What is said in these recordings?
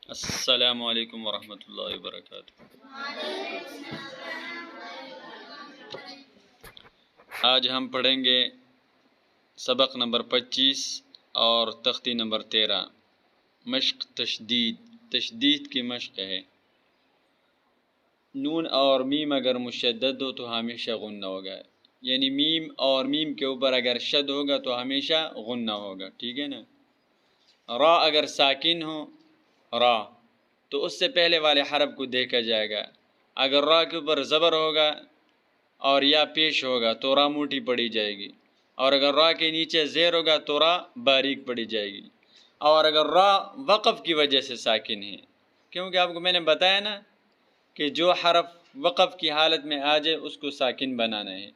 अस्सलामु अलैकुम वरहमतुल्लाहि वबरकातुहू। आज हम पढ़ेंगे सबक नंबर 25 और तख्ती नंबर 13। मश्क तशदीद, तशदीद की मश्क है। नून और मीम अगर मुशद्दद हो तो हमेशा गुन्ना होगा, यानी मीम और मीम के ऊपर अगर शद होगा तो हमेशा गुन्ना होगा, ठीक है ना। रा अगर साकिन हो, रा, तो उससे पहले वाले हरफ को देखा जाएगा। अगर रा के ऊपर ज़बर होगा और या पेश होगा तो रा मोटी पड़ी जाएगी, और अगर रा के नीचे ज़ेर होगा तो रा बारीक पड़ी जाएगी। और अगर रा वक़फ़ की वजह से साकिन है, क्योंकि आपको मैंने बताया ना कि जो हरफ वक़फ़ की हालत में आ जाए उसको साकिन बनाना है।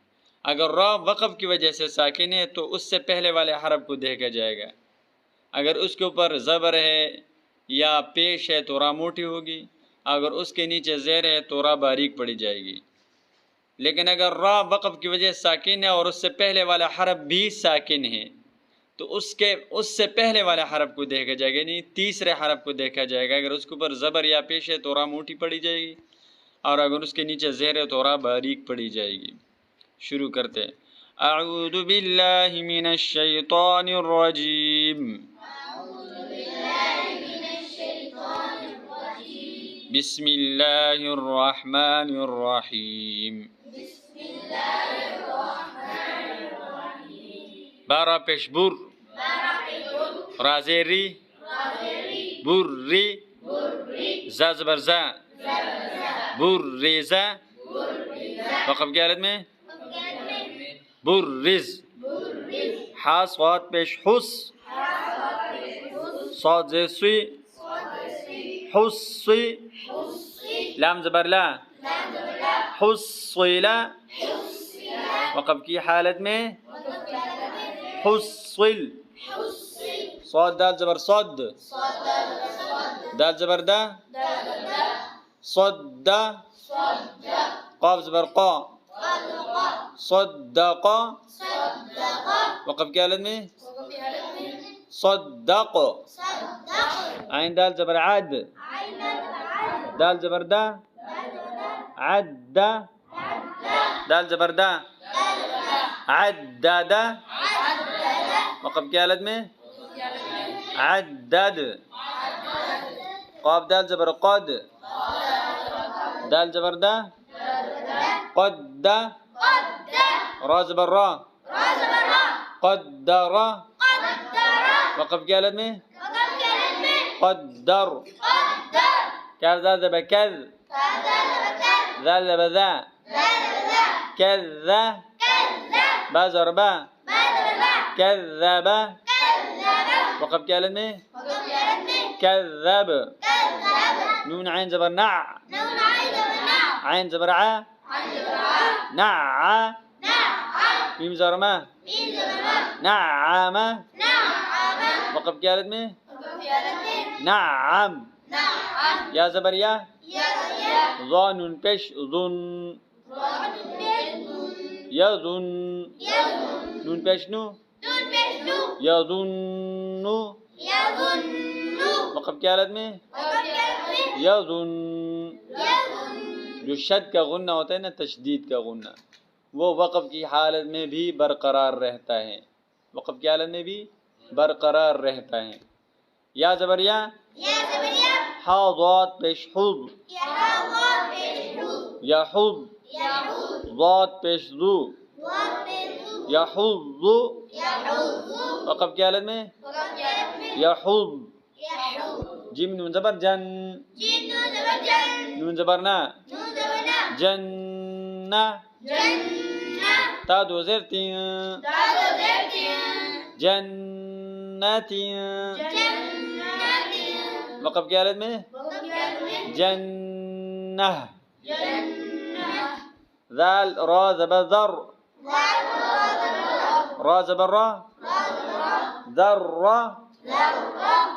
अगर रा वक़फ़ की वजह से साकिन है तो उससे पहले वाले हरफ को देखा जाएगा। अगर उसके ऊपर ज़बर है या पेश है तो रा मोटी होगी, अगर उसके नीचे ज़ेर है तो रा बारीक पड़ी जाएगी। लेकिन अगर रा वक़फ़ की वजह से साकिन है और उससे पहले वाला हरफ भी साकिन है तो उससे पहले वाले हरफ को देखा जाएगा, यानी तीसरे हरफ को देखा जाएगा। अगर उसके ऊपर ज़बर या पेश है तो रा मोटी पड़ी जाएगी, और अगर उसके नीचे ज़ेर है तो रा बारीक पड़ी जाएगी। शुरू करते हैं। अऊज़ु बिल्लाहि मिनश शैतानिर रजीम, बिस्मिल्लाहिर रहमानिर रहीम। बारा पेश बुर, राज़ेरी, बुर्री, जा ज़बर जा, बुर्रिज़ा, वक़फ़ की हालत में बुर्रिज़। हा स्वाद पेश हुस, स्वाद ज़ेस्वी, हुस्वी, लाम ज़बर ला, हुस्विला, वक़फ़ की हालत में हुस्विल। स्वाद दाल ज़बर सद, दाल ज़बर दा, सद्दा, क़ाफ ज़बर क़ा, सद्दक़ा, वक़फ़ की हालत में सद्दक़। आइन दाल ज़बर आद, दाल ज़बर दा, अद्दा, दाल ज़बर दा, अद्ददा, वक़फ़ की हालत में अद्दद। क़ाफ दाल ज़बर क़द, दाल ज़बर दा, क़द्दा, रा ज़बर रा, क़द्दरा, वक़फ़ की हालत में क़द्दर। काफ़ दाल ज़बर कज़, दाल ज़बर ज़ा, कज़्ज़ा, बा ज़बर बा, कज़्ज़बा, वक़फ़ की हालत में कज़्ज़ब। नून आइन ज़बर ना, आइन ज़बर आ, नअ, मीम ज़बर मा, नअम, वक़फ़ की हालत में नअम। या ज़बर या, ज़ा नून पेश ज़ुन, यज़ुन, नून पेश नु, यज़ुन्नु, वक़फ़ की हालत में यज़ुन। जो शद का गुन्ना होता है ना, तशदीद का गुन्ना, वो वक़फ़ की हालत में भी बरकरार रहता है, वक़फ़ की हालत में भी बरकरार रहता है। या ज़बर या, हा ज़ाद पेश हुज़, यहुज़, ज़ाद पेश ज़ू, यहुज़्ज़ु, वक़फ़ की हालत में यहुज़। जिम नून ज़बर जन, नून ज़बर ना, जन्ना, ता दो ज़ेर तीन, जन्नतिन, वक़फ़ की हालत में जन्नह। ज़ाल रा ज़बर ज़र, रा ज़बर रा, ज़र्रा,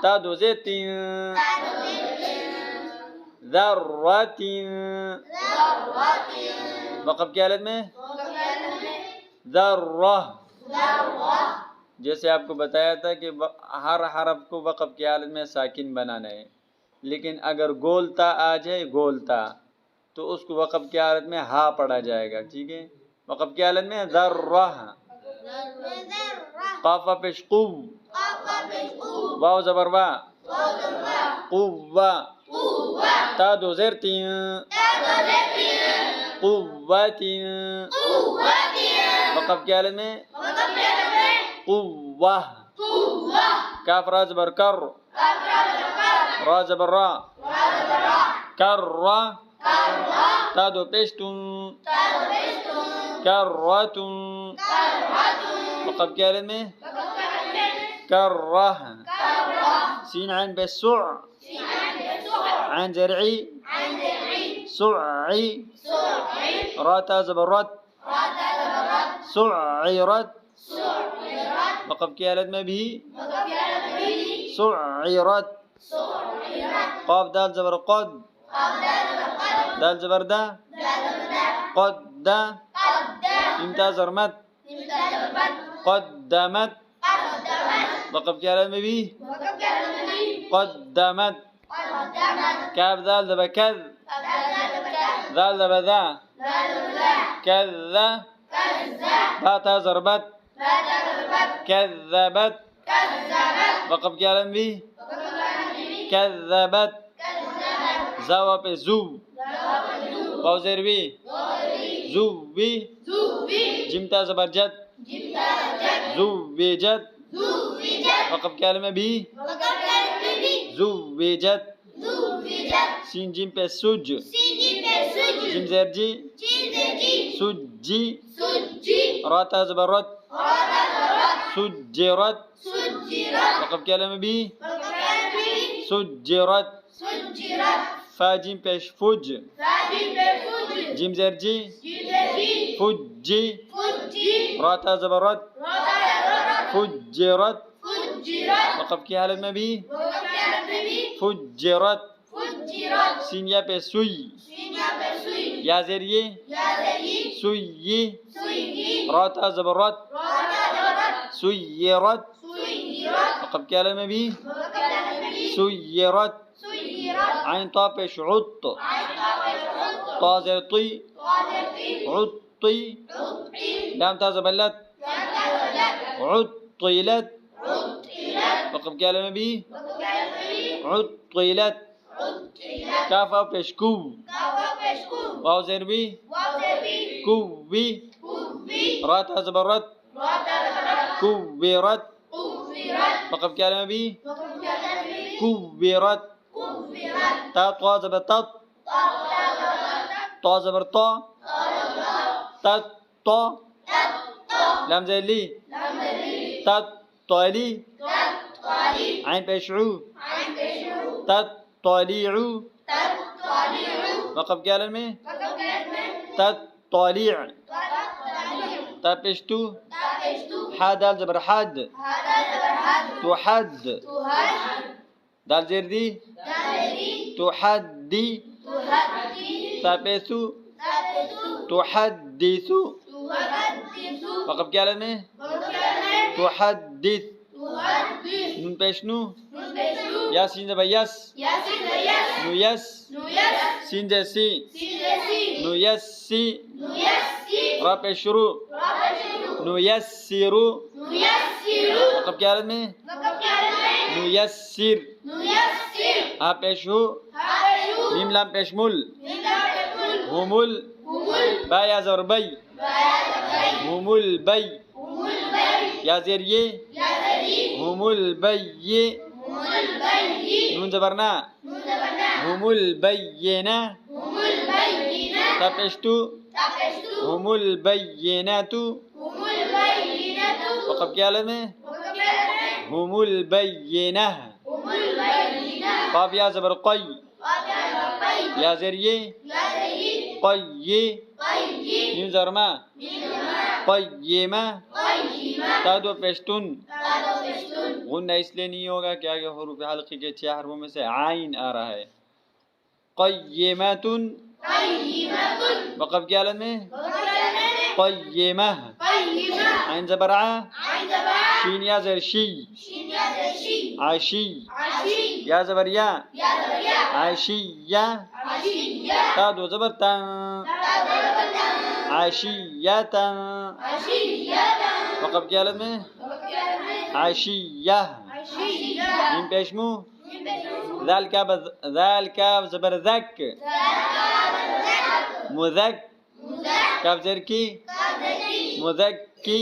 ता दो ज़ेर तीन, ज़र्रतिन, वक़फ़ की हालत में ज़र्रा। जैसे आपको बताया था कि हर हरफ को वक़फ़ की हालत में साकिन बनाना है। लेकिन अगर गोलता आ जाए गोलता तो उसको वक़फ़ की हालत में हा पढ़ा जाएगा। ठीक है, वक़फ़ की हालत में ज़र्रा, क़ाफ़ पेश क़ुव, वाव ज़बर वा, क़ुव्वा, ता दो ज़ेर तीन, क़ुव्वतिन, वक़फ़ की हालत में क़ुव्वा, काफ रा ज़बर कर, रा ज़बर रा, कर्रा, ता दो पेश तुन, कर्रतुन, वक़फ़ की हालत में कर्रह, सीन आइन पे सुअ, आइन ज़रई, सुअई, रा ता ज़बर रत, सुअइरत, वक़फ़ की हालत में भी सुअइरत, क़ाफ दाल ज़बर क़द, दाल ज़बर दा, क़द्दा, इम्ता ज़रमत, क़द्दमत, वक़फ़ की हालत में भी क़द्दमत, काफ दाल ज़बर कज़, दाल ज़बर दा, कज़्ज़ा, बा ता ज़रबत, कज़्ज़बत, वक़फ़ की हालत में भी कज़्ज़बत, ज़ा पे ज़ू, वाव ज़ेर वी, ज़ुव्वी, जिम ता ज़बर जद, ज़ुव्विजत, वक़फ़ की हालत में भी ज़ुव्विजत, सीन जिम पे सुज, जिम ज़ेर जी, सुज्जी, रा ता ज़बर रत, सुज्जिरत, वक़फ़ की हालत में भी सुज्जिरत, फा जिम पेश फुज, जिम ज़ेर जी, फुज्जी, रा ता ज़बर रत, फुज्जिरत, वक़फ़ की हालत में भी फुज्जिरत, सीन या पे सुई, या ज़ेर ये, सुय्यी, रा ता ज़बर रत, सुय्यरत, वक़फ़ की हालत में भी सुय्यरत, आइन ता पेश उत, ता ज़ेर ती, उत्ती, लाम ता ज़बर लत, उत्तिलत, वक़फ़ की हालत में भी उत्तिलत, काफ पेश कुव, वाव ज़ेर भी कुव्वी, रा ता ज़बर रत, कुव्विरत, वक़फ़ की हालत में भी कुव्विरत, ता ता ज़बर तत, ता ज़बर ता, तत ता, लाम ज़ेर ली, तत ताली, आइन पेश ऊ, तत तालिउ, वक़फ़ की हालत में तत तालिअ, ता पेश तू, हा दाल ज़बर हद, तुहद, दाल ज़ेर दी, तुहद्दी, ता पेश तू, तुहद्दिसु, वक़फ़ की हालत में तुहद्दिस, नून पेश नू, या सीन ज़बर यस, नुयस, सीन जैसी, नुयस्सी, रा पेश शुरू, नुयस्सिरु, वक़फ़ की हालत में नुयस्सिर, हा पेश हु, मीम लाम पेश मुल, हुमुल, बा या ज़बर बै, हुमुल बै, या ज़ेर ये, हुमुल बैये, नून ज़बर ना, हुमुल बैयिना, ता पेश तू, हुमुल बैयिनातु, वक़फ़ की हालत में हुमुल बैयिनाह, क़ाफ या ज़बर क़ई, या ज़ेर ये, क़य्यि, मीम ज़बर मा, क़य्यिमा, ता दो पेश तुन, गुन्ना इसलिए नहीं होगा कि आगे हुरूफ हल्क़ी के 6 हरफों में से आइन आ रहा है। क़य्यिमतुन, वक़फ़ की हालत में क़य्यिमह, आइन ज़बर आ, शीन या ज़ेर शी, आशी, या ज़बर या आशिया ता दो ज़बर ता आशियता वक़फ़ की हालत में आशिया मीम पेशमू ज़ाल का ज़बर ज़क मुज़क काफ ज़ेर की मुज़क्की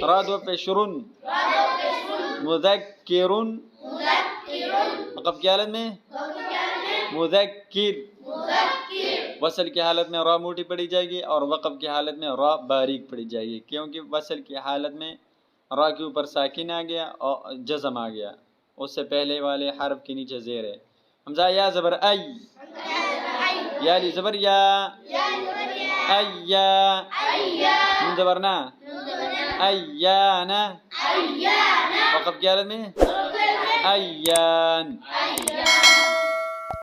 रा दो पेशरुन मुज़क्किरुन वक़फ़ की हालत में मुज़क्किर वसल की हालत में रा मोटी पड़ी जाएगी और वक़फ़ की हालत में रा बारीक पड़ी जाएगी, क्योंकि वसल की हालत में रा के ऊपर साकिन आ गया और जज़म आ गया, उससे पहले वाले हर्फ के नीचे ज़ेर है। हमज़ा या ज़बर आई या ली ज़बर या अय्या नून ज़बर ना अय्याना वक़फ़ की हालत में अय्यान